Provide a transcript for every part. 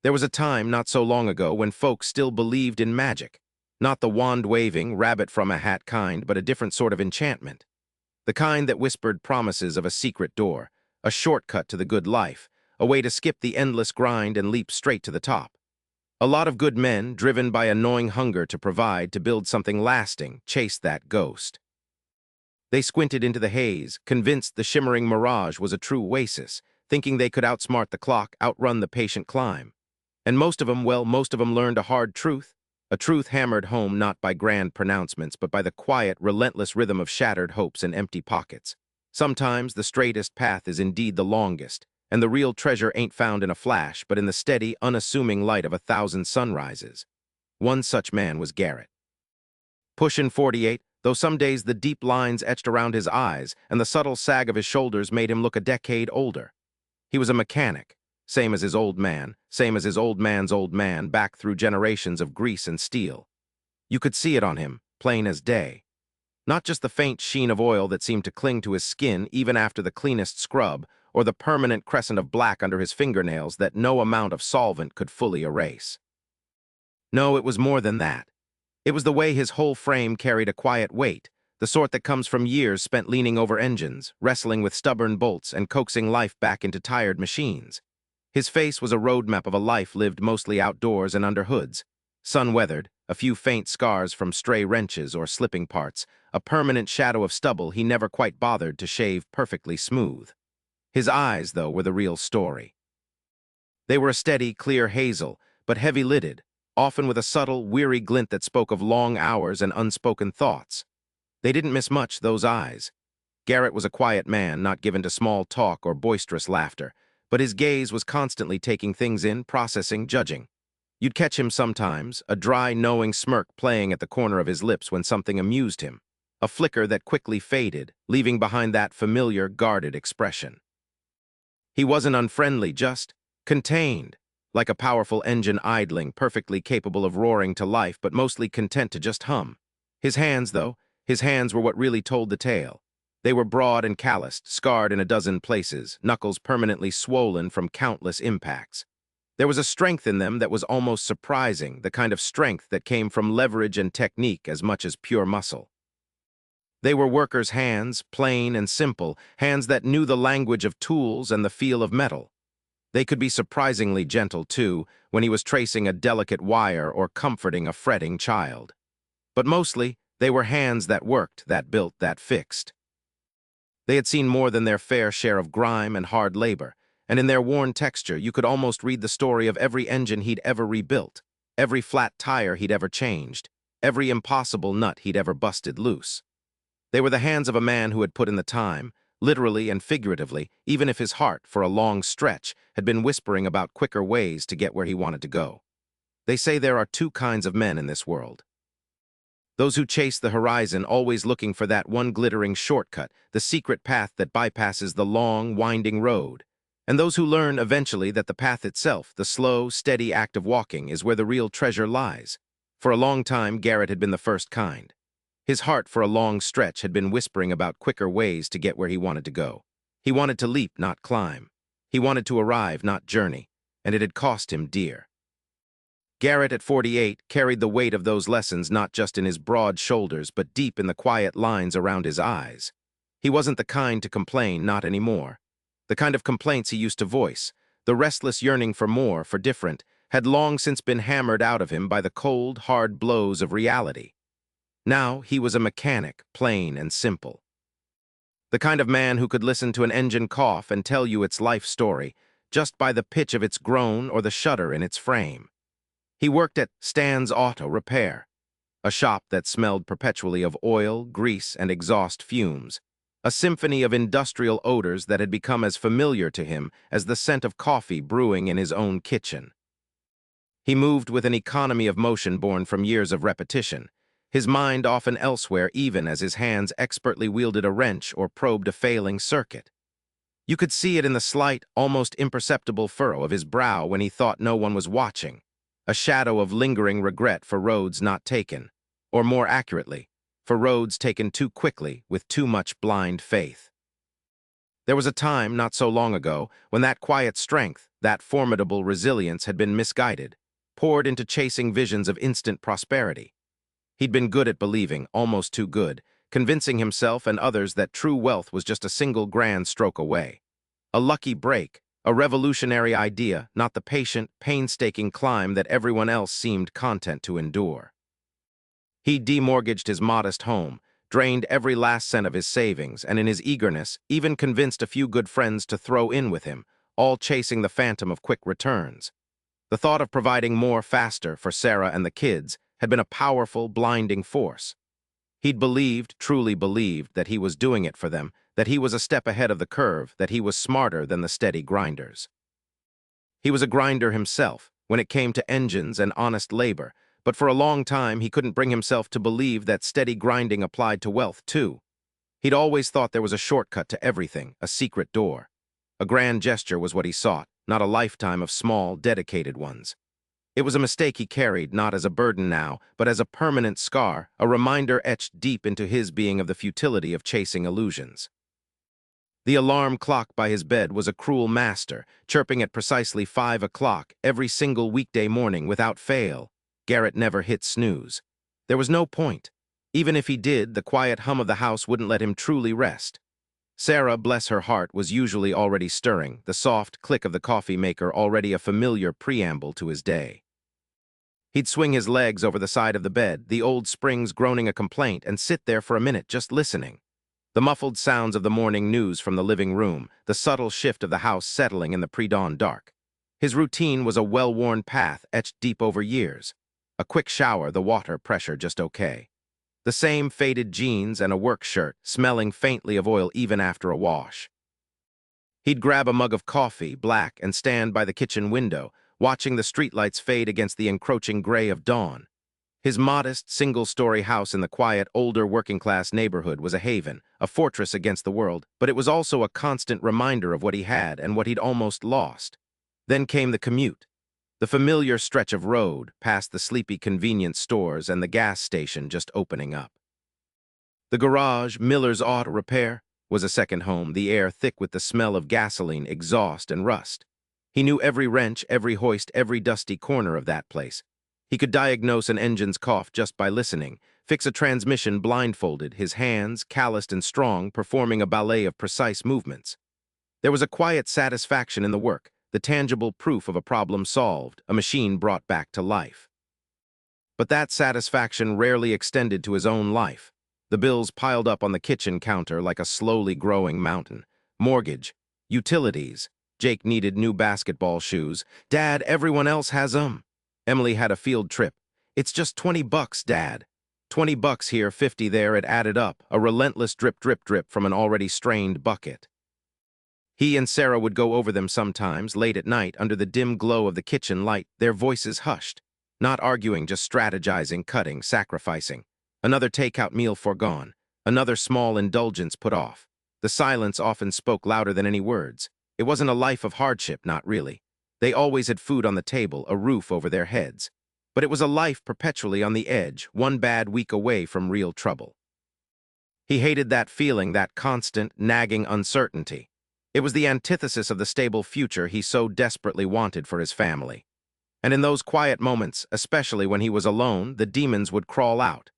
There was a time not so long ago when folks still believed in magic. Not the wand-waving, rabbit-from-a-hat kind, but a different sort of enchantment. The kind that whispered promises of a secret door, a shortcut to the good life, a way to skip the endless grind and leap straight to the top. A lot of good men, driven by a gnawing hunger to provide, to build something lasting, chased that ghost. They squinted into the haze, convinced the shimmering mirage was a true oasis, thinking they could outsmart the clock, outrun the patient climb. And most of them learned a hard truth, a truth hammered home not by grand pronouncements, but by the quiet, relentless rhythm of shattered hopes and empty pockets. Sometimes the straightest path is indeed the longest, and the real treasure ain't found in a flash, but in the steady, unassuming light of 1,000 sunrises. One such man was Garrett. Pushin' 48, though some days the deep lines etched around his eyes and the subtle sag of his shoulders made him look a decade older. He was a mechanic, same as his old man, same as his old man's old man, back through generations of grease and steel. You could see it on him, plain as day. Not just the faint sheen of oil that seemed to cling to his skin even after the cleanest scrub, or the permanent crescent of black under his fingernails that no amount of solvent could fully erase. No, it was more than that. It was the way his whole frame carried a quiet weight, the sort that comes from years spent leaning over engines, wrestling with stubborn bolts and coaxing life back into tired machines. His face was a roadmap of a life lived mostly outdoors and under hoods, sun-weathered, a few faint scars from stray wrenches or slipping parts, a permanent shadow of stubble he never quite bothered to shave perfectly smooth. His eyes, though, were the real story. They were a steady, clear hazel, but heavy-lidded, often with a subtle, weary glint that spoke of long hours and unspoken thoughts. They didn't miss much, those eyes. Garrett was a quiet man, not given to small talk or boisterous laughter, but his gaze was constantly taking things in, processing, judging. You'd catch him sometimes, a dry, knowing smirk playing at the corner of his lips when something amused him, a flicker that quickly faded, leaving behind that familiar, guarded expression. He wasn't unfriendly, just contained, like a powerful engine idling, perfectly capable of roaring to life, but mostly content to just hum. His hands, though, his hands were what really told the tale. They were broad and calloused, scarred in a dozen places, knuckles permanently swollen from countless impacts. There was a strength in them that was almost surprising, the kind of strength that came from leverage and technique as much as pure muscle. They were workers' hands, plain and simple, hands that knew the language of tools and the feel of metal. They could be surprisingly gentle, too, when he was tracing a delicate wire or comforting a fretting child. But mostly, they were hands that worked, that built, that fixed. They had seen more than their fair share of grime and hard labor, and in their worn texture you could almost read the story of every engine he'd ever rebuilt, every flat tire he'd ever changed, every impossible nut he'd ever busted loose. They were the hands of a man who had put in the time, literally and figuratively, even if his heart, for a long stretch, had been whispering about quicker ways to get where he wanted to go. They say there are two kinds of men in this world. Those who chase the horizon, always looking for that one glittering shortcut, the secret path that bypasses the long, winding road. And those who learn eventually that the path itself, the slow, steady act of walking, is where the real treasure lies. For a long time, Garrett had been the first kind. His heart, for a long stretch, had been whispering about quicker ways to get where he wanted to go. He wanted to leap, not climb. He wanted to arrive, not journey. And it had cost him dear. Garrett, at 48, carried the weight of those lessons not just in his broad shoulders, but deep in the quiet lines around his eyes. He wasn't the kind to complain, not anymore. The kind of complaints he used to voice, the restless yearning for more, for different, had long since been hammered out of him by the cold, hard blows of reality. Now he was a mechanic, plain and simple. The kind of man who could listen to an engine cough and tell you its life story, just by the pitch of its groan or the shudder in its frame. He worked at Stan's Auto Repair, a shop that smelled perpetually of oil, grease, and exhaust fumes, a symphony of industrial odors that had become as familiar to him as the scent of coffee brewing in his own kitchen. He moved with an economy of motion born from years of repetition, his mind often elsewhere even as his hands expertly wielded a wrench or probed a failing circuit. You could see it in the slight, almost imperceptible furrow of his brow when he thought no one was watching, a shadow of lingering regret for roads not taken, or more accurately, for roads taken too quickly with too much blind faith. There was a time, not so long ago, when that quiet strength, That formidable resilience had been misguided, poured into chasing visions of instant prosperity. He'd been good at believing, almost too good, convincing himself and others that true wealth was just a single grand stroke away. A lucky break, a revolutionary idea, not the patient, painstaking climb that everyone else seemed content to endure. He demortgaged his modest home, drained every last cent of his savings, and in his eagerness, even convinced a few good friends to throw in with him, all chasing the phantom of quick returns. The thought of providing more faster for Sarah and the kids had been a powerful, blinding force. He'd believed, truly believed, that he was doing it for them, that he was a step ahead of the curve, that he was smarter than the steady grinders. He was a grinder himself, when it came to engines and honest labor, but for a long time he couldn't bring himself to believe that steady grinding applied to wealth, too. He'd always thought there was a shortcut to everything, a secret door. A grand gesture was what he sought, not a lifetime of small, dedicated ones. It was a mistake he carried not as a burden now, but as a permanent scar, a reminder etched deep into his being of the futility of chasing illusions. The alarm clock by his bed was a cruel master, chirping at precisely 5 o'clock every single weekday morning without fail. Garrett never hit snooze. There was no point. Even if he did, the quiet hum of the house wouldn't let him truly rest. Sarah, bless her heart, was usually already stirring, the soft click of the coffee maker already a familiar preamble to his day. He'd swing his legs over the side of the bed, the old springs groaning a complaint, and sit there for a minute just listening. The muffled sounds of the morning news from the living room, the subtle shift of the house settling in the pre-dawn dark. His routine was a well-worn path etched deep over years. A quick shower, the water pressure just okay. The same faded jeans and a work shirt, smelling faintly of oil even after a wash. He'd grab a mug of coffee, black, and stand by the kitchen window, watching the streetlights fade against the encroaching gray of dawn. His modest, single-story house in the quiet, older working-class neighborhood was a haven, a fortress against the world, but it was also a constant reminder of what he had and what he'd almost lost. Then came the commute. The familiar stretch of road, past the sleepy convenience stores and the gas station just opening up. The garage, Miller's Auto Repair, was a second home, the air thick with the smell of gasoline, exhaust, and rust. He knew every wrench, every hoist, every dusty corner of that place. He could diagnose an engine's cough just by listening, fix a transmission blindfolded, his hands, calloused and strong, performing a ballet of precise movements. There was a quiet satisfaction in the work, the tangible proof of a problem solved, a machine brought back to life. But that satisfaction rarely extended to his own life. The bills piled up on the kitchen counter like a slowly growing mountain. Mortgage, utilities. Jake needed new basketball shoes. Dad, everyone else has 'em. Emily had a field trip. It's just $20, Dad. $20 here, 50 there, it added up, a relentless drip, drip, drip from an already strained bucket. He and Sarah would go over them sometimes, late at night, under the dim glow of the kitchen light, their voices hushed. Not arguing, just strategizing, cutting, sacrificing. Another takeout meal foregone. Another small indulgence put off. The silence often spoke louder than any words. It wasn't a life of hardship, not really. They always had food on the table, a roof over their heads. But it was a life perpetually on the edge, one bad week away from real trouble. He hated that feeling, that constant, nagging uncertainty. It was the antithesis of the stable future he so desperately wanted for his family. And in those quiet moments, especially when he was alone, the demons would crawl out.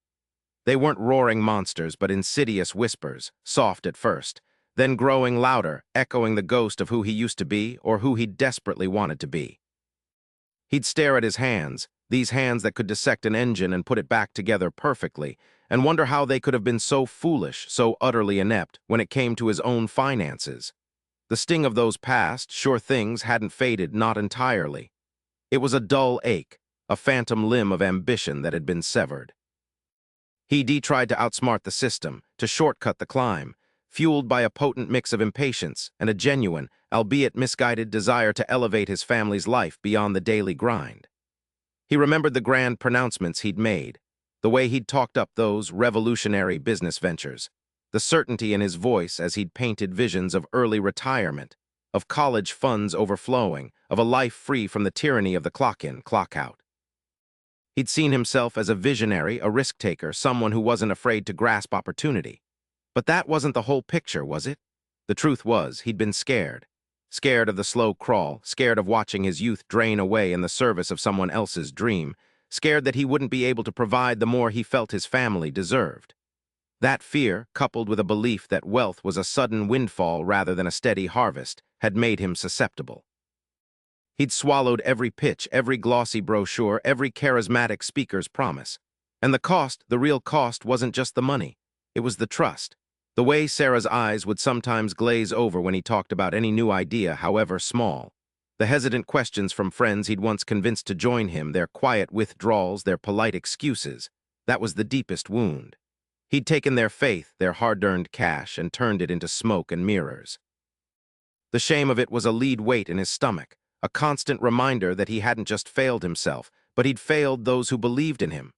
They weren't roaring monsters, but insidious whispers, soft at first, then growing louder, echoing the ghost of who he used to be or who he desperately wanted to be. He'd stare at his hands, these hands that could dissect an engine and put it back together perfectly, and wonder how they could have been so foolish, so utterly inept, when it came to his own finances. The sting of those past, sure things hadn't faded, not entirely. It was a dull ache, a phantom limb of ambition that had been severed. He tried to outsmart the system, to shortcut the climb, fueled by a potent mix of impatience and a genuine, albeit misguided desire to elevate his family's life beyond the daily grind. He remembered the grand pronouncements he'd made, the way he'd talked up those revolutionary business ventures, the certainty in his voice as he'd painted visions of early retirement, of college funds overflowing, of a life free from the tyranny of the clock-in, clock-out. He'd seen himself as a visionary, a risk-taker, someone who wasn't afraid to grasp opportunity. But that wasn't the whole picture, was it? The truth was, he'd been scared. scared of the slow crawl, scared of watching his youth drain away in the service of someone else's dream, scared that he wouldn't be able to provide the more he felt his family deserved. That fear, coupled with a belief that wealth was a sudden windfall rather than a steady harvest, had made him susceptible. He'd swallowed every pitch, every glossy brochure, every charismatic speaker's promise. And the cost, the real cost, wasn't just the money. It was the trust. The way Sarah's eyes would sometimes glaze over when he talked about any new idea, however small. The hesitant questions from friends he'd once convinced to join him, their quiet withdrawals, their polite excuses. That was the deepest wound. He'd taken their faith, their hard-earned cash, and turned it into smoke and mirrors. The shame of it was a lead weight in his stomach, a constant reminder that he hadn't just failed himself, but he'd failed those who believed in him.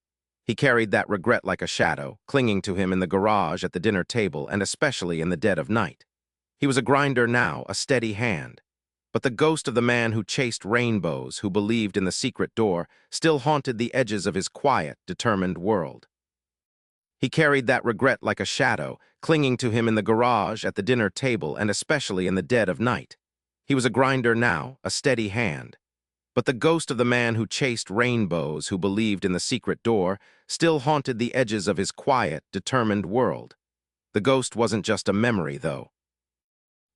He carried that regret like a shadow, clinging to him in the garage, at the dinner table, and especially in the dead of night. He was a grinder now, a steady hand. But the ghost of the man who chased rainbows, who believed in the secret door, still haunted the edges of his quiet, determined world. He carried that regret like a shadow, clinging to him in the garage, at the dinner table, and especially in the dead of night. He was a grinder now, a steady hand. But the ghost of the man who chased rainbows, who believed in the secret door, still haunted the edges of his quiet, determined world. The ghost wasn't just a memory, though.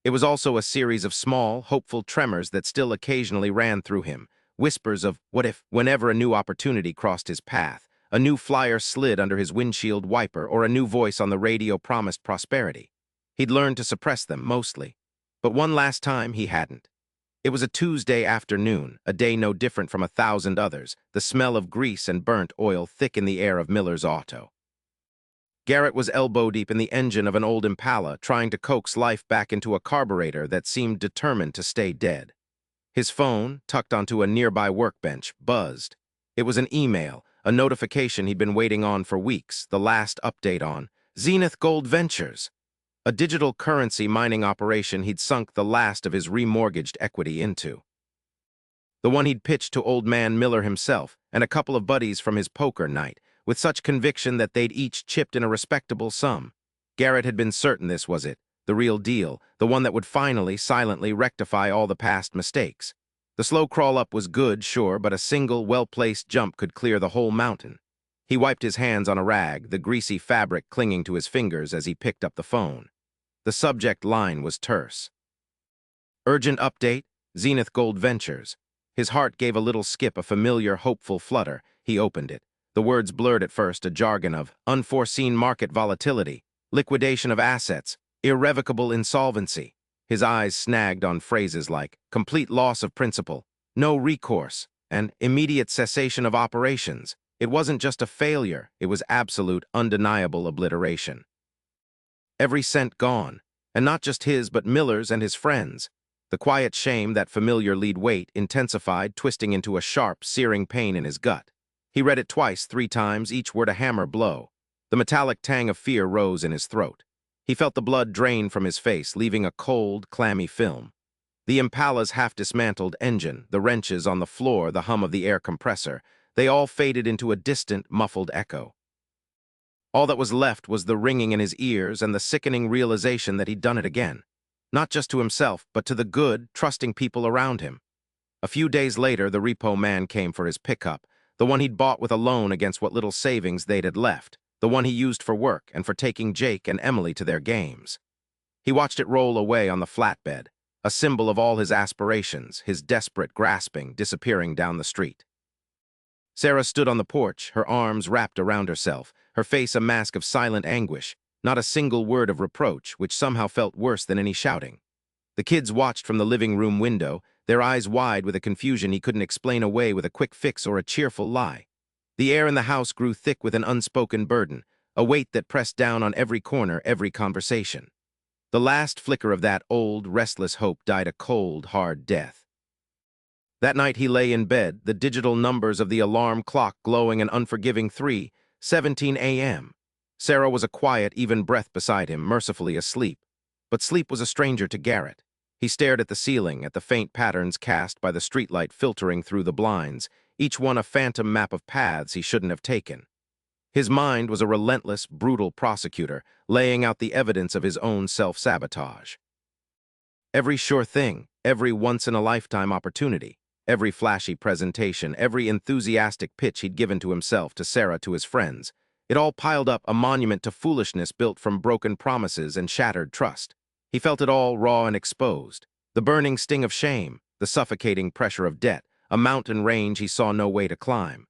It was also a series of small, hopeful tremors that still occasionally ran through him, whispers of what if, whenever a new opportunity crossed his path, a new flyer slid under his windshield wiper, or a new voice on the radio promised prosperity. He'd learned to suppress them, mostly. But one last time, he hadn't. It was a Tuesday afternoon, a day no different from 1,000 others, the smell of grease and burnt oil thick in the air of Miller's auto. Garrett was elbow-deep in the engine of an old Impala, trying to coax life back into a carburetor that seemed determined to stay dead. His phone, tucked onto a nearby workbench, buzzed. It was an email, a notification he'd been waiting on for weeks, the last update on Zenith Gold Ventures, a digital currency mining operation he'd sunk the last of his remortgaged equity into. The one he'd pitched to old man Miller himself and a couple of buddies from his poker night, with such conviction that they'd each chipped in a respectable sum. Garrett had been certain this was it, the real deal, the one that would finally, silently rectify all the past mistakes. The slow crawl up was good, sure, but a single, well-placed jump could clear the whole mountain. He wiped his hands on a rag, the greasy fabric clinging to his fingers as he picked up the phone. The subject line was terse. Urgent update, Zenith Gold Ventures. His heart gave a little skip, a familiar, hopeful flutter. He opened it. The words blurred at first, a jargon of unforeseen market volatility, liquidation of assets, irrevocable insolvency. His eyes snagged on phrases like complete loss of principal, no recourse, and immediate cessation of operations. It wasn't just a failure, it was absolute, undeniable obliteration. Every cent gone, and not just his but Miller's and his friends. The quiet shame, that familiar lead weight, intensified, twisting into a sharp, searing pain in his gut. He read it twice, 3 times, each word a hammer blow. The metallic tang of fear rose in his throat. He felt the blood drain from his face, leaving a cold, clammy film. The Impala's half-dismantled engine, the wrenches on the floor, the hum of the air compressor, they all faded into a distant, muffled echo. All that was left was the ringing in his ears and the sickening realization that he'd done it again. Not just to himself, but to the good, trusting people around him. A few days later, the repo man came for his pickup, the one he'd bought with a loan against what little savings they'd had left, the one he used for work and for taking Jake and Emily to their games. He watched it roll away on the flatbed, a symbol of all his aspirations, his desperate grasping, disappearing down the street. Sarah stood on the porch, her arms wrapped around herself, her face a mask of silent anguish, not a single word of reproach, which somehow felt worse than any shouting. The kids watched from the living room window, their eyes wide with a confusion he couldn't explain away with a quick fix or a cheerful lie. The air in the house grew thick with an unspoken burden, a weight that pressed down on every corner, every conversation. The last flicker of that old, restless hope died a cold, hard death. That night he lay in bed, the digital numbers of the alarm clock glowing an unforgiving 3:17 a.m. Sarah was a quiet, even breath beside him, mercifully asleep. But sleep was a stranger to Garrett. He stared at the ceiling, at the faint patterns cast by the streetlight filtering through the blinds, each one a phantom map of paths he shouldn't have taken. His mind was a relentless, brutal prosecutor, laying out the evidence of his own self-sabotage. Every sure thing, every once-in-a-lifetime opportunity, every flashy presentation, every enthusiastic pitch he'd given to himself, to Sarah, to his friends, it all piled up, a monument to foolishness built from broken promises and shattered trust. He felt it all raw and exposed. The burning sting of shame, the suffocating pressure of debt, a mountain range he saw no way to climb.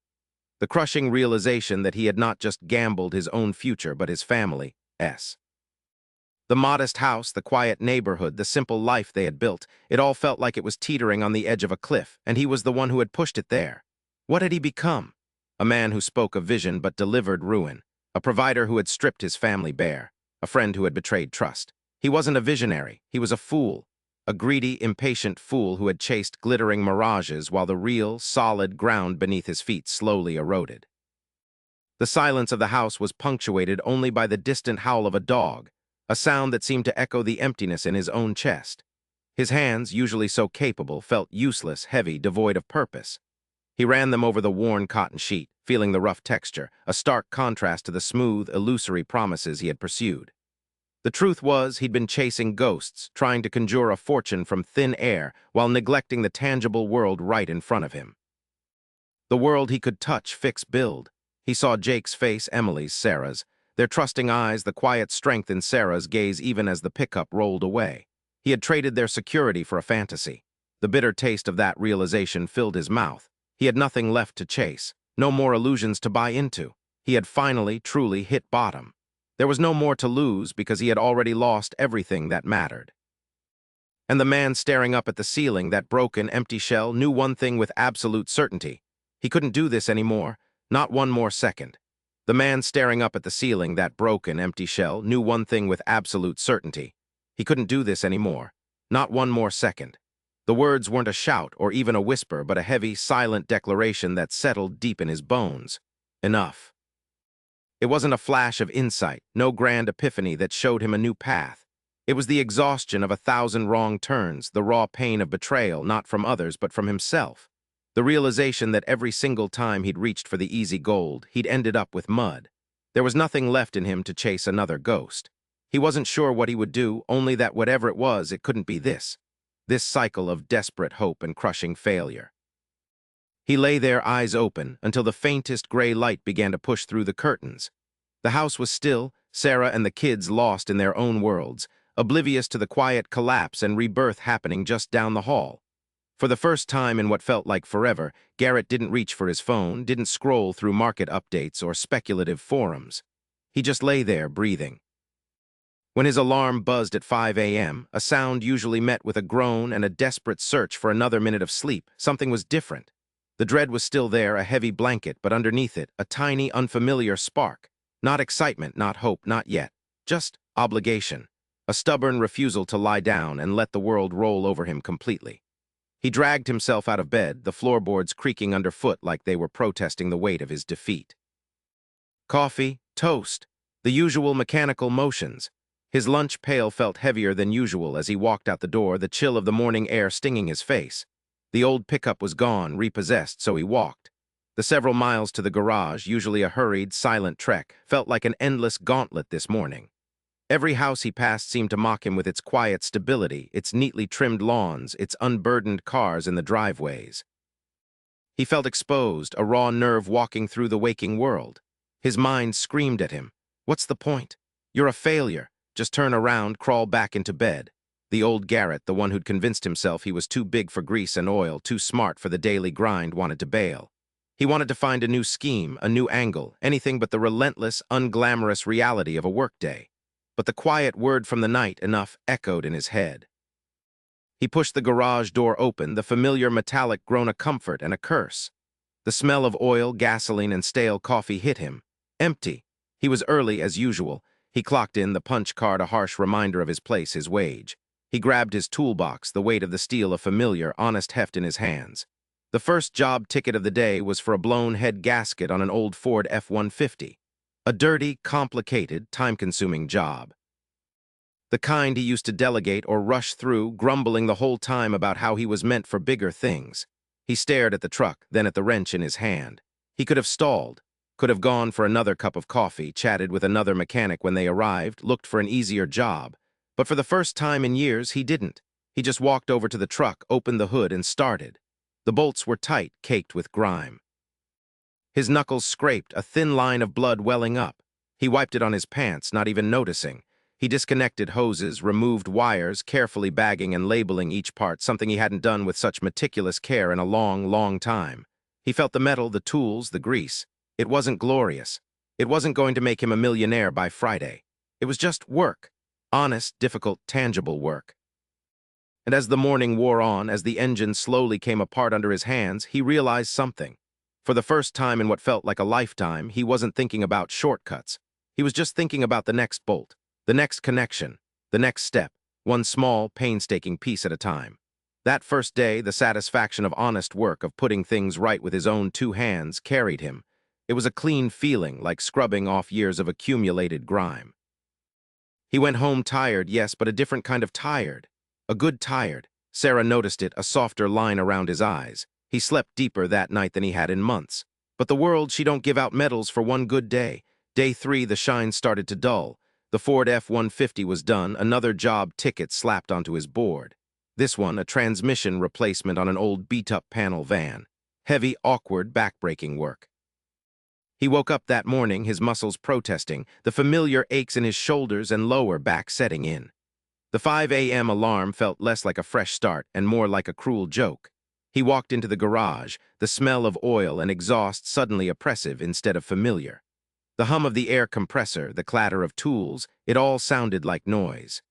The crushing realization that he had not just gambled his own future but his family's. The modest house, the quiet neighborhood, the simple life they had built, it all felt like it was teetering on the edge of a cliff, and he was the one who had pushed it there. What had he become? A man who spoke of vision but delivered ruin, a provider who had stripped his family bare, a friend who had betrayed trust. He wasn't a visionary, he was a fool, a greedy, impatient fool who had chased glittering mirages while the real, solid ground beneath his feet slowly eroded. The silence of the house was punctuated only by the distant howl of a dog, a sound that seemed to echo the emptiness in his own chest. His hands, usually so capable, felt useless, heavy, devoid of purpose. He ran them over the worn cotton sheet, feeling the rough texture, a stark contrast to the smooth, illusory promises he had pursued. The truth was, he'd been chasing ghosts, trying to conjure a fortune from thin air while neglecting the tangible world right in front of him. The world he could touch, fix, build. He saw Jake's face, Emily's, Sarah's, their trusting eyes, the quiet strength in Sarah's gaze even as the pickup rolled away. He had traded their security for a fantasy. The bitter taste of that realization filled his mouth. He had nothing left to chase, no more illusions to buy into. He had finally, truly hit bottom. There was no more to lose because he had already lost everything that mattered. And the man staring up at the ceiling, that broken, empty shell, knew one thing with absolute certainty. He couldn't do this anymore, not one more second. The man staring up at the ceiling, that broken, empty shell, knew one thing with absolute certainty. He couldn't do this anymore, not one more second. The words weren't a shout or even a whisper, but a heavy, silent declaration that settled deep in his bones. Enough. It wasn't a flash of insight, no grand epiphany that showed him a new path. It was the exhaustion of 1,000 wrong turns, the raw pain of betrayal, not from others, but from himself. The realization that every single time he'd reached for the easy gold, he'd ended up with mud. There was nothing left in him to chase another ghost. He wasn't sure what he would do, only that whatever it was, it couldn't be this. This cycle of desperate hope and crushing failure. He lay there, eyes open, until the faintest gray light began to push through the curtains. The house was still, Sarah and the kids lost in their own worlds, oblivious to the quiet collapse and rebirth happening just down the hall. For the first time in what felt like forever, Garrett didn't reach for his phone, didn't scroll through market updates or speculative forums. He just lay there, breathing. When his alarm buzzed at 5 a.m., a sound usually met with a groan and a desperate search for another minute of sleep. Something was different. The dread was still there, a heavy blanket, but underneath it, a tiny, unfamiliar spark. Not excitement, not hope, not yet. Just obligation. A stubborn refusal to lie down and let the world roll over him completely. He dragged himself out of bed, the floorboards creaking underfoot like they were protesting the weight of his defeat. Coffee, toast, the usual mechanical motions. His lunch pail felt heavier than usual as he walked out the door, the chill of the morning air stinging his face. The old pickup was gone, repossessed, so he walked. The several miles to the garage, usually a hurried, silent trek, felt like an endless gauntlet this morning. Every house he passed seemed to mock him with its quiet stability, its neatly trimmed lawns, its unburdened cars in the driveways. He felt exposed, a raw nerve walking through the waking world. His mind screamed at him. What's the point? You're a failure. Just turn around, crawl back into bed. The old Garrett, the one who'd convinced himself he was too big for grease and oil, too smart for the daily grind, wanted to bail. He wanted to find a new scheme, a new angle, anything but the relentless, unglamorous reality of a workday. But the quiet word from the night, enough, echoed in his head. He pushed the garage door open, the familiar metallic groan a comfort and a curse. The smell of oil, gasoline, and stale coffee hit him. Empty. He was early as usual. He clocked in, the punch card a harsh reminder of his place, his wage. He grabbed his toolbox, the weight of the steel a familiar, honest heft in his hands. The first job ticket of the day was for a blown head gasket on an old Ford F-150. A dirty, complicated, time-consuming job. The kind he used to delegate or rush through, grumbling the whole time about how he was meant for bigger things. He stared at the truck, then at the wrench in his hand. He could have stalled, could have gone for another cup of coffee, chatted with another mechanic when they arrived, looked for an easier job. But for the first time in years, he didn't. He just walked over to the truck, opened the hood, and started. The bolts were tight, caked with grime. His knuckles scraped, a thin line of blood welling up. He wiped it on his pants, not even noticing. He disconnected hoses, removed wires, carefully bagging and labeling each part, something he hadn't done with such meticulous care in a long, long time. He felt the metal, the tools, the grease. It wasn't glorious. It wasn't going to make him a millionaire by Friday. It was just work. Honest, difficult, tangible work. And as the morning wore on, as the engine slowly came apart under his hands, he realized something. For the first time in what felt like a lifetime, he wasn't thinking about shortcuts. He was just thinking about the next bolt, the next connection, the next step, one small, painstaking piece at a time. That first day, the satisfaction of honest work, of putting things right with his own two hands, carried him. It was a clean feeling, like scrubbing off years of accumulated grime. He went home tired, yes, but a different kind of tired. A good tired. Sarah noticed it, a softer line around his eyes. He slept deeper that night than he had in months. But the world, she don't give out medals for one good day. Day 3, the shine started to dull. The Ford F-150 was done, another job ticket slapped onto his board. This one, a transmission replacement on an old beat-up panel van. Heavy, awkward, back-breaking work. He woke up that morning, his muscles protesting, the familiar aches in his shoulders and lower back setting in. The 5 a.m. alarm felt less like a fresh start and more like a cruel joke. He walked into the garage, the smell of oil and exhaust suddenly oppressive instead of familiar. The hum of the air compressor, the clatter of tools, it all sounded like noise.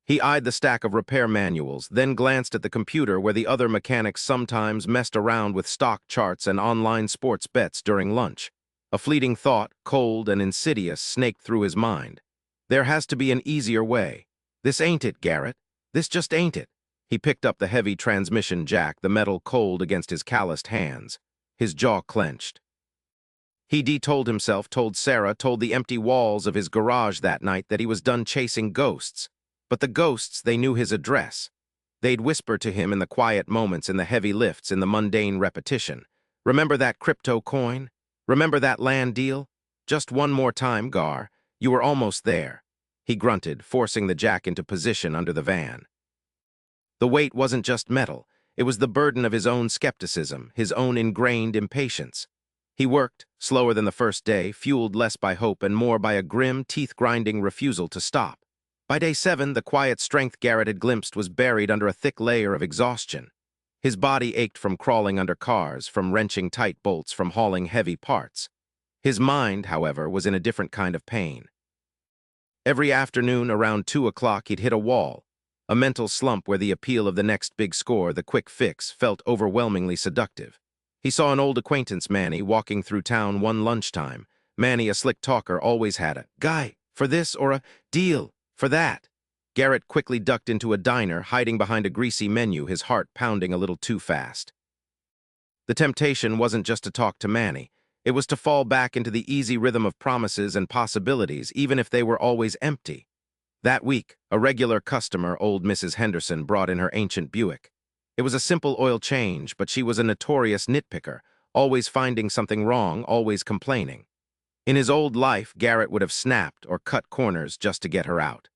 He eyed the stack of repair manuals, then glanced at the computer where the other mechanics sometimes messed around with stock charts and online sports bets during lunch. A fleeting thought, cold and insidious, snaked through his mind. There has to be an easier way. This ain't it, Garrett. This just ain't it. He picked up the heavy transmission jack, the metal cold against his calloused hands. His jaw clenched. He told himself, told Sarah, told the empty walls of his garage that night that he was done chasing ghosts. But the ghosts, they knew his address. They'd whisper to him in the quiet moments, in the heavy lifts, in the mundane repetition. Remember that crypto coin? Remember that land deal? Just one more time, Gar. You were almost there. He grunted, forcing the jack into position under the van. The weight wasn't just metal. It was the burden of his own skepticism, his own ingrained impatience. He worked, slower than the first day, fueled less by hope and more by a grim, teeth-grinding refusal to stop. By day 7, the quiet strength Garrett had glimpsed was buried under a thick layer of exhaustion. His body ached from crawling under cars, from wrenching tight bolts, from hauling heavy parts. His mind, however, was in a different kind of pain. Every afternoon around 2 o'clock he'd hit a wall, a mental slump where the appeal of the next big score, the quick fix, felt overwhelmingly seductive. He saw an old acquaintance, Manny, walking through town one lunchtime. Manny, a slick talker, always had a guy for this or a deal for that. Garrett quickly ducked into a diner, hiding behind a greasy menu, his heart pounding a little too fast. The temptation wasn't just to talk to Manny. It was to fall back into the easy rhythm of promises and possibilities, even if they were always empty. That week, a regular customer, old Mrs. Henderson, brought in her ancient Buick. It was a simple oil change, but she was a notorious nitpicker, always finding something wrong, always complaining. In his old life, Garrett would have snapped or cut corners just to get her out.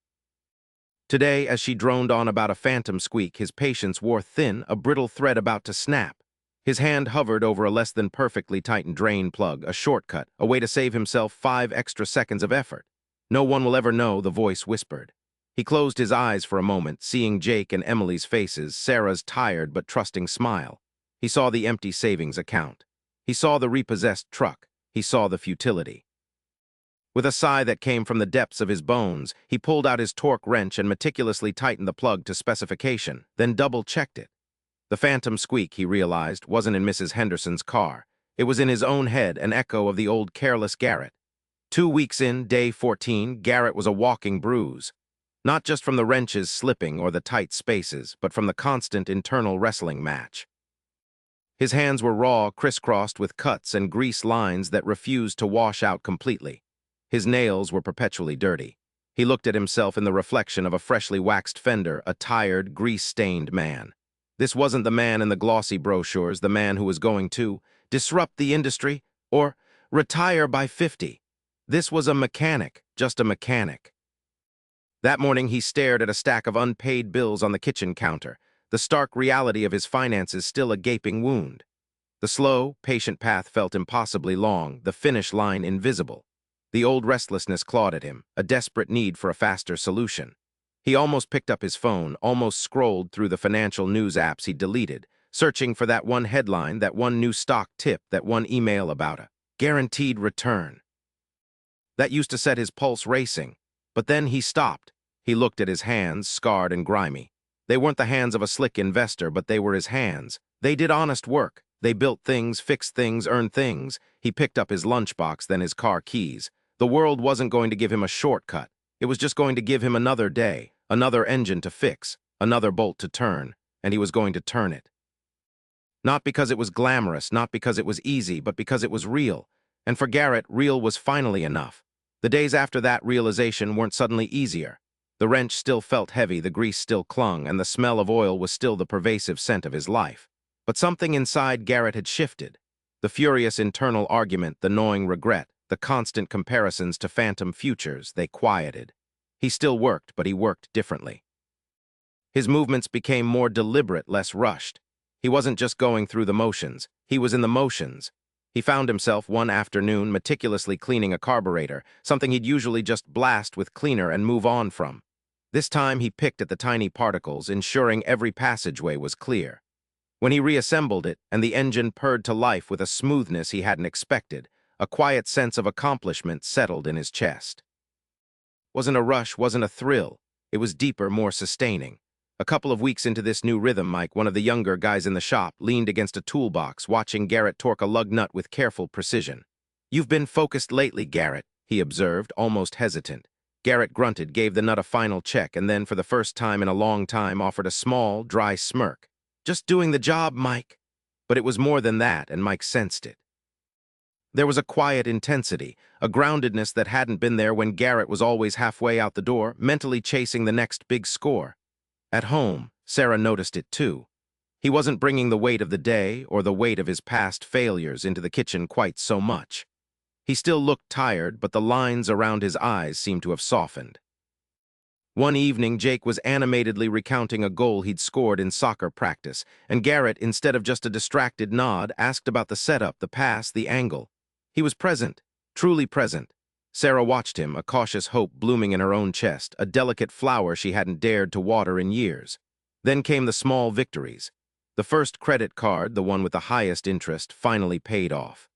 Today, as she droned on about a phantom squeak, his patience wore thin, a brittle thread about to snap. His hand hovered over a less than perfectly tightened drain plug, a shortcut, a way to save himself 5 extra seconds of effort. No one will ever know, the voice whispered. He closed his eyes for a moment, seeing Jake and Emily's faces, Sarah's tired but trusting smile. He saw the empty savings account. He saw the repossessed truck. He saw the futility. With a sigh that came from the depths of his bones, he pulled out his torque wrench and meticulously tightened the plug to specification, then double-checked it. The phantom squeak, he realized, wasn't in Mrs. Henderson's car. It was in his own head, an echo of the old careless Garrett. 2 weeks in, day 14, Garrett was a walking bruise. Not just from the wrenches slipping or the tight spaces, but from the constant internal wrestling match. His hands were raw, crisscrossed with cuts and grease lines that refused to wash out completely. His nails were perpetually dirty. He looked at himself in the reflection of a freshly waxed fender, a tired, grease-stained man. This wasn't the man in the glossy brochures, the man who was going to disrupt the industry or retire by 50. This was a mechanic, just a mechanic. That morning, he stared at a stack of unpaid bills on the kitchen counter, the stark reality of his finances still a gaping wound. The slow, patient path felt impossibly long, the finish line invisible. The old restlessness clawed at him, a desperate need for a faster solution. He almost picked up his phone, almost scrolled through the financial news apps he'd deleted, searching for that one headline, that one new stock tip, that one email about a guaranteed return. That used to set his pulse racing. But then he stopped. He looked at his hands, scarred and grimy. They weren't the hands of a slick investor, but they were his hands. They did honest work. They built things, fixed things, earned things. He picked up his lunchbox, then his car keys. The world wasn't going to give him a shortcut. It was just going to give him another day, another engine to fix, another bolt to turn, and he was going to turn it. Not because it was glamorous, not because it was easy, but because it was real. And for Garrett, real was finally enough. The days after that realization weren't suddenly easier. The wrench still felt heavy, the grease still clung, and the smell of oil was still the pervasive scent of his life. But something inside Garrett had shifted. The furious internal argument, the gnawing regret, the constant comparisons to phantom futures, they quieted. He still worked, but he worked differently. His movements became more deliberate, less rushed. He wasn't just going through the motions. He was in the motions. He found himself one afternoon meticulously cleaning a carburetor, something he'd usually just blast with cleaner and move on from. This time he picked at the tiny particles, ensuring every passageway was clear. When he reassembled it, and the engine purred to life with a smoothness he hadn't expected, a quiet sense of accomplishment settled in his chest. Wasn't a rush, wasn't a thrill. It was deeper, more sustaining. A couple of weeks into this new rhythm, Mike, one of the younger guys in the shop, leaned against a toolbox, watching Garrett torque a lug nut with careful precision. "You've been focused lately, Garrett," he observed, almost hesitant. Garrett grunted, gave the nut a final check, and then, for the first time in a long time, offered a small, dry smirk. "Just doing the job, Mike." But it was more than that, and Mike sensed it. There was a quiet intensity, a groundedness that hadn't been there when Garrett was always halfway out the door, mentally chasing the next big score. At home, Sarah noticed it too. He wasn't bringing the weight of the day or the weight of his past failures into the kitchen quite so much. He still looked tired, but the lines around his eyes seemed to have softened. One evening, Jake was animatedly recounting a goal he'd scored in soccer practice, and Garrett, instead of just a distracted nod, asked about the setup, the pass, the angle. He was present, truly present. Sarah watched him, a cautious hope blooming in her own chest, a delicate flower she hadn't dared to water in years. Then came the small victories. The first credit card, the one with the highest interest, finally paid off.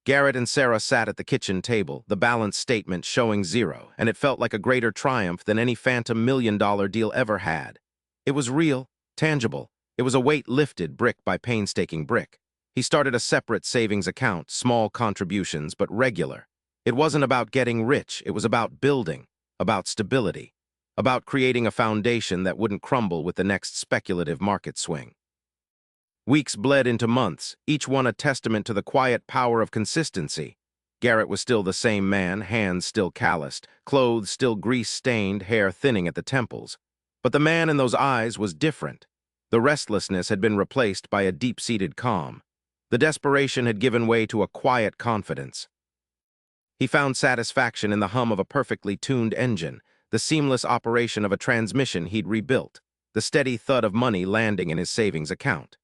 Garrett and Sarah sat at the kitchen table, the balance statement showing zero, and it felt like a greater triumph than any phantom million-dollar deal ever had. It was real, tangible. It was a weight lifted brick by painstaking brick. He started a separate savings account, small contributions, but regular. It wasn't about getting rich, it was about building, about stability, about creating a foundation that wouldn't crumble with the next speculative market swing. Weeks bled into months, each one a testament to the quiet power of consistency. Garrett was still the same man, hands still calloused, clothes still grease-stained, hair thinning at the temples. But the man in those eyes was different. The restlessness had been replaced by a deep-seated calm. The desperation had given way to a quiet confidence. He found satisfaction in the hum of a perfectly tuned engine, the seamless operation of a transmission he'd rebuilt, the steady thud of money landing in his savings account.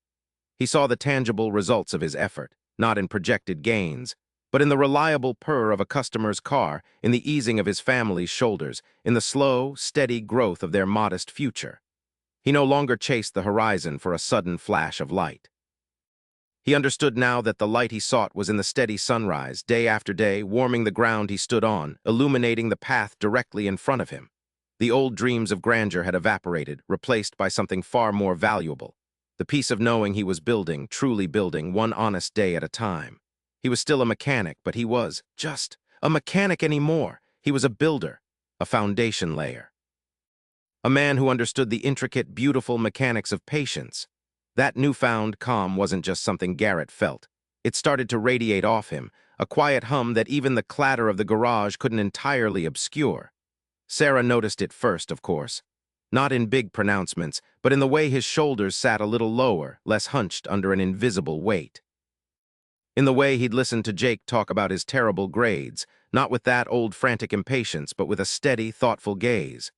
He saw the tangible results of his effort, not in projected gains, but in the reliable purr of a customer's car, in the easing of his family's shoulders, in the slow, steady growth of their modest future. He no longer chased the horizon for a sudden flash of light. He understood now that the light he sought was in the steady sunrise, day after day, warming the ground he stood on, illuminating the path directly in front of him. The old dreams of grandeur had evaporated, replaced by something far more valuable. The peace of knowing he was building, truly building, one honest day at a time. He was still a mechanic, but he was just a mechanic anymore. He was a builder, a foundation layer. A man who understood the intricate, beautiful mechanics of patience. That newfound calm wasn't just something Garrett felt. It started to radiate off him, a quiet hum that even the clatter of the garage couldn't entirely obscure. Sarah noticed it first, of course. Not in big pronouncements, but in the way his shoulders sat a little lower, less hunched under an invisible weight. In the way he'd listened to Jake talk about his terrible grades, not with that old frantic impatience, but with a steady, thoughtful gaze.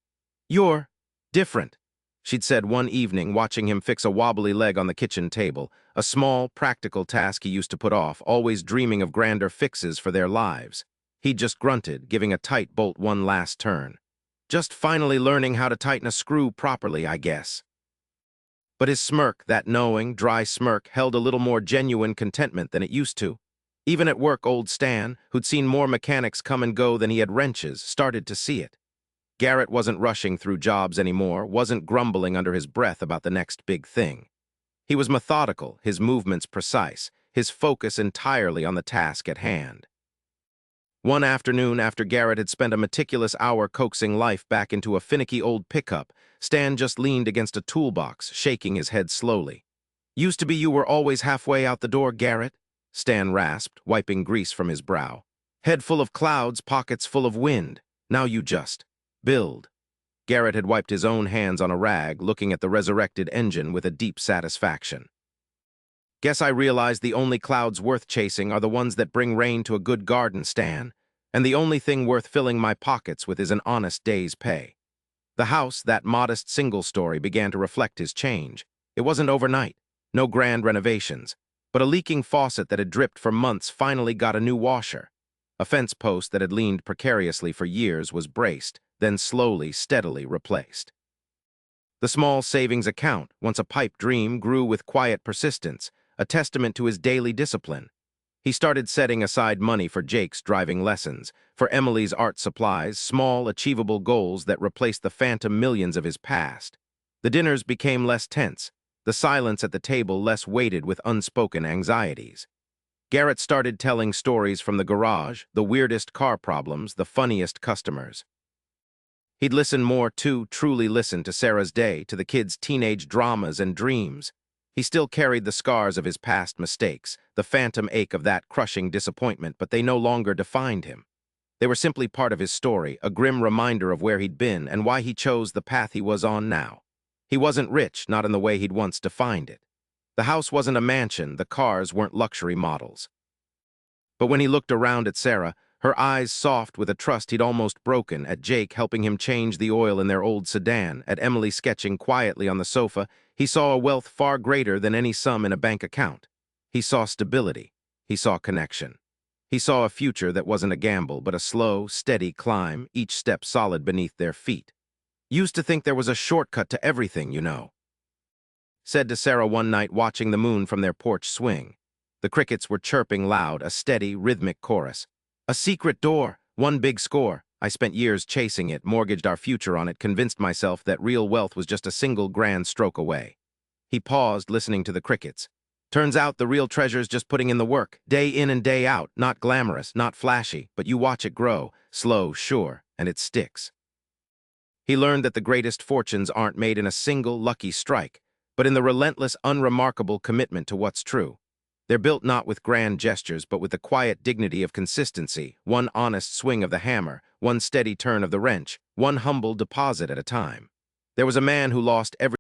"You're different," she'd said one evening, watching him fix a wobbly leg on the kitchen table, a small, practical task he used to put off, always dreaming of grander fixes for their lives. He'd just grunted, giving a tight bolt one last turn. Just finally learning how to tighten a screw properly, I guess. But his smirk, that knowing, dry smirk, held a little more genuine contentment than it used to. Even at work, old Stan, who'd seen more mechanics come and go than he had wrenches, started to see it. Garrett wasn't rushing through jobs anymore, wasn't grumbling under his breath about the next big thing. He was methodical, his movements precise, his focus entirely on the task at hand. One afternoon, after Garrett had spent a meticulous hour coaxing life back into a finicky old pickup, Stan just leaned against a toolbox, shaking his head slowly. "Used to be you were always halfway out the door, Garrett," Stan rasped, wiping grease from his brow. "Head full of clouds, pockets full of wind. Now you just build." Garrett had wiped his own hands on a rag, looking at the resurrected engine with a deep satisfaction. "Guess I realized the only clouds worth chasing are the ones that bring rain to a good garden, Stan, and the only thing worth filling my pockets with is an honest day's pay." The house, that modest single story, began to reflect his change. It wasn't overnight, no grand renovations, but a leaking faucet that had dripped for months finally got a new washer. A fence post that had leaned precariously for years was braced, then slowly, steadily replaced. The small savings account, once a pipe dream, grew with quiet persistence, a testament to his daily discipline. He started setting aside money for Jake's driving lessons, for Emily's art supplies, small, achievable goals that replaced the phantom millions of his past. The dinners became less tense, the silence at the table less weighted with unspoken anxieties. Garrett started telling stories from the garage, the weirdest car problems, the funniest customers. He'd listen more, too, truly listen to Sarah's day, to the kids' teenage dramas and dreams. He still carried the scars of his past mistakes, the phantom ache of that crushing disappointment, but they no longer defined him. They were simply part of his story, a grim reminder of where he'd been and why he chose the path he was on now. He wasn't rich, not in the way he'd once defined it. The house wasn't a mansion, the cars weren't luxury models. But when he looked around at Sarah, her eyes soft with a trust he'd almost broken, at Jake helping him change the oil in their old sedan, at Emily sketching quietly on the sofa, he saw a wealth far greater than any sum in a bank account. He saw stability. He saw connection. He saw a future that wasn't a gamble, but a slow, steady climb, each step solid beneath their feet. "Used to think there was a shortcut to everything, you know," said to Sarah one night watching the moon from their porch swing. The crickets were chirping loud, a steady, rhythmic chorus. "A secret door, one big score. I spent years chasing it, mortgaged our future on it, convinced myself that real wealth was just a single grand stroke away." He paused, listening to the crickets. "Turns out the real treasure's just putting in the work, day in and day out, not glamorous, not flashy, but you watch it grow, slow, sure, and it sticks." He learned that the greatest fortunes aren't made in a single lucky strike, but in the relentless, unremarkable commitment to what's true. They're built not with grand gestures, but with the quiet dignity of consistency, one honest swing of the hammer, one steady turn of the wrench, one humble deposit at a time. There was a man who lost every